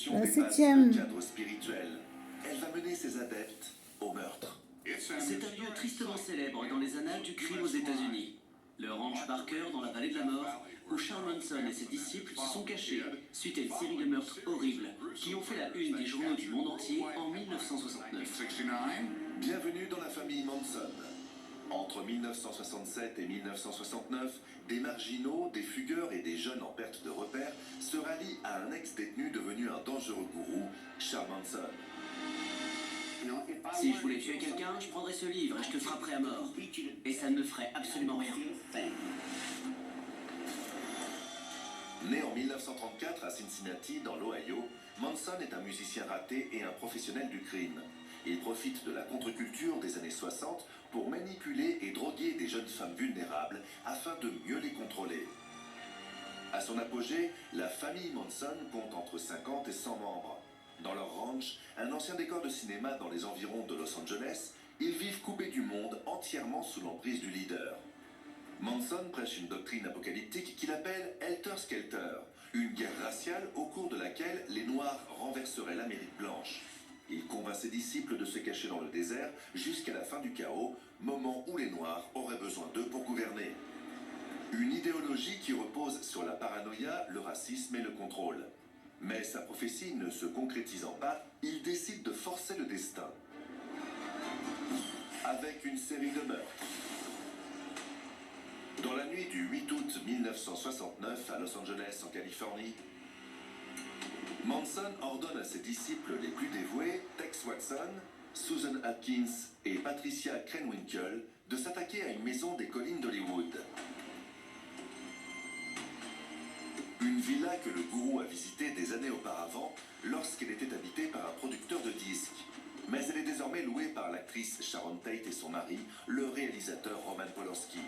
dévotion La dépasse le septième. cadre spirituel. Elle va mener ses adeptes au meurtre. C'est un lieu tristement célèbre dans les annales du crime aux États-Unis. Le ranch Parker dans la vallée de la mort, où Charles Manson et ses disciples se sont cachés suite à une série de meurtres horribles qui ont fait la une des journaux du monde entier en 1969. Bienvenue dans la famille Manson. Entre 1967 et 1969, des marginaux, des fugueurs et des jeunes en perte de repère se rallient à un ex-détenu devenu un dangereux gourou, Charles Manson. Si je voulais tuer quelqu'un, je prendrais ce livre et je te frapperais à mort. Et ça ne me ferait absolument rien. Né en 1934 à Cincinnati, dans l'Ohio, Manson est un musicien raté et un professionnel du crime. Il profite de la contre-culture des années 60 pour manipuler et droguer des jeunes femmes vulnérables afin de mieux les contrôler. À son apogée, la famille Manson compte entre 50 et 100 membres. Dans leur ranch, un ancien décor de cinéma dans les environs de Los Angeles, ils vivent coupés du monde entièrement sous l'emprise du leader. Manson prêche une doctrine apocalyptique qu'il appelle Helter Skelter, une guerre raciale au cours de laquelle les Noirs renverseraient l'Amérique blanche. Il convainc ses disciples de se cacher dans le désert jusqu'à la fin du chaos, moment où les Noirs auraient besoin d'eux pour gouverner. Une idéologie qui repose sur la paranoïa, le racisme et le contrôle. Mais sa prophétie ne se concrétisant pas, il décide de forcer le destin. Avec une série de meurtres. Dans la nuit du 8 août 1969 à Los Angeles, en Californie, Manson ordonne à ses disciples les plus dévoués, Tex Watson, Susan Atkins et Patricia Krenwinkel, de s'attaquer à une maison des collines d'Hollywood. Une villa que le gourou a visitée des années auparavant lorsqu'elle était habitée par un producteur de disques. Mais elle est désormais louée par l'actrice Sharon Tate et son mari, le réalisateur Roman Polanski.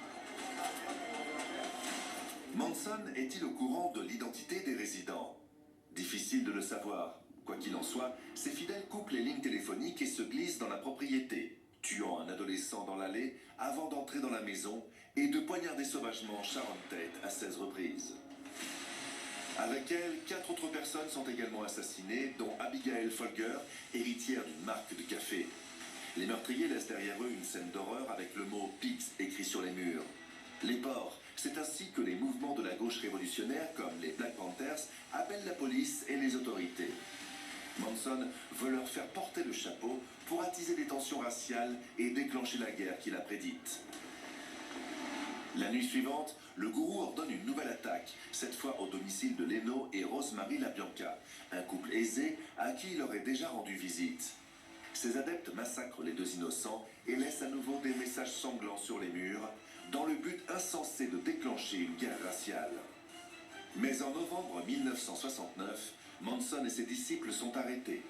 Manson est-il au courant de l'identité des résidents? Difficile de le savoir. Quoi qu'il en soit, ses fidèles coupent les lignes téléphoniques et se glissent dans la propriété, tuant un adolescent dans l'allée avant d'entrer dans la maison et de poignarder sauvagement Sharon Tate à 16 reprises. Avec elle, 4 autres personnes sont également assassinées, dont Abigail Folger, héritière d'une marque de café. Les meurtriers laissent derrière eux une scène d'horreur avec le mot « Pigs » écrit sur les murs. Les porcs, c'est ainsi que les mouvements de la gauche révolutionnaire, comme les Black Panthers, appellent la police et les autorités. Manson veut leur faire porter le chapeau pour attiser des tensions raciales et déclencher la guerre qu'il a prédite. La nuit suivante, le gourou ordonne une nouvelle attaque, cette fois au domicile de Leno et Rosemary LaBianca, un couple aisé à qui il aurait déjà rendu visite. Ses adeptes massacrent les deux innocents et laissent à nouveau des messages sanglants sur les murs, dans le but insensé de déclencher une guerre raciale. Mais en novembre 1969, Manson et ses disciples sont arrêtés.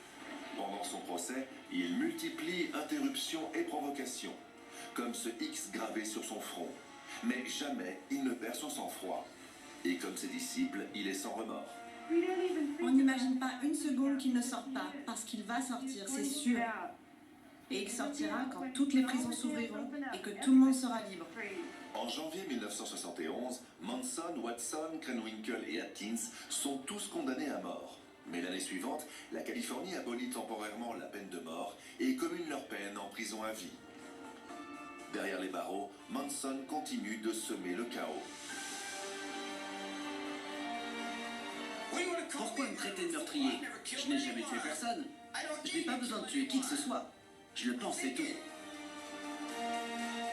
Pendant son procès, il multiplie interruptions et provocations, comme ce X gravé sur son front. Mais jamais il ne perd son sang-froid. Et comme ses disciples, il est sans remords. On n'imagine pas une seconde qu'il ne sorte pas, parce qu'il va sortir, c'est sûr. Et il sortira quand toutes les prisons s'ouvriront et que tout le monde sera libre. En janvier 1971, Manson, Watson, Krenwinkel et Atkins sont tous condamnés à mort. Mais l'année suivante, la Californie abolit temporairement la peine de mort et commune leur peine en prison à vie. Derrière les barreaux, Manson continue de semer le chaos. Pourquoi me traiter de meurtrier? Je n'ai jamais tué personne. Je n'ai pas besoin de tuer qui que ce soit. Je le pense, c'est tout.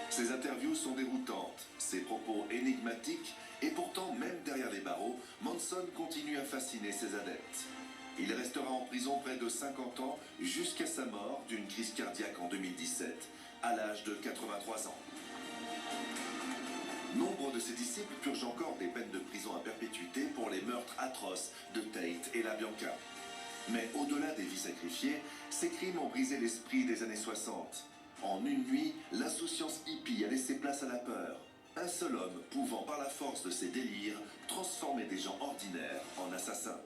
Ses interviews sont déroutantes, ses propos énigmatiques, et pourtant, même derrière les barreaux, Manson continue à fasciner ses adeptes. Il restera en prison près de 50 ans jusqu'à sa mort d'une crise cardiaque en 2017, à l'âge de 83 ans. Nombre de ses disciples purgent encore des peines de prison à perpétuité pour les meurtres atroces de Tate et LaBianca. Mais au-delà des vies sacrifiées, ces crimes ont brisé l'esprit des années 60. En une nuit, l'insouciance hippie a laissé place à la peur. Un seul homme pouvant par la force de ses délires transformer des gens ordinaires en assassins.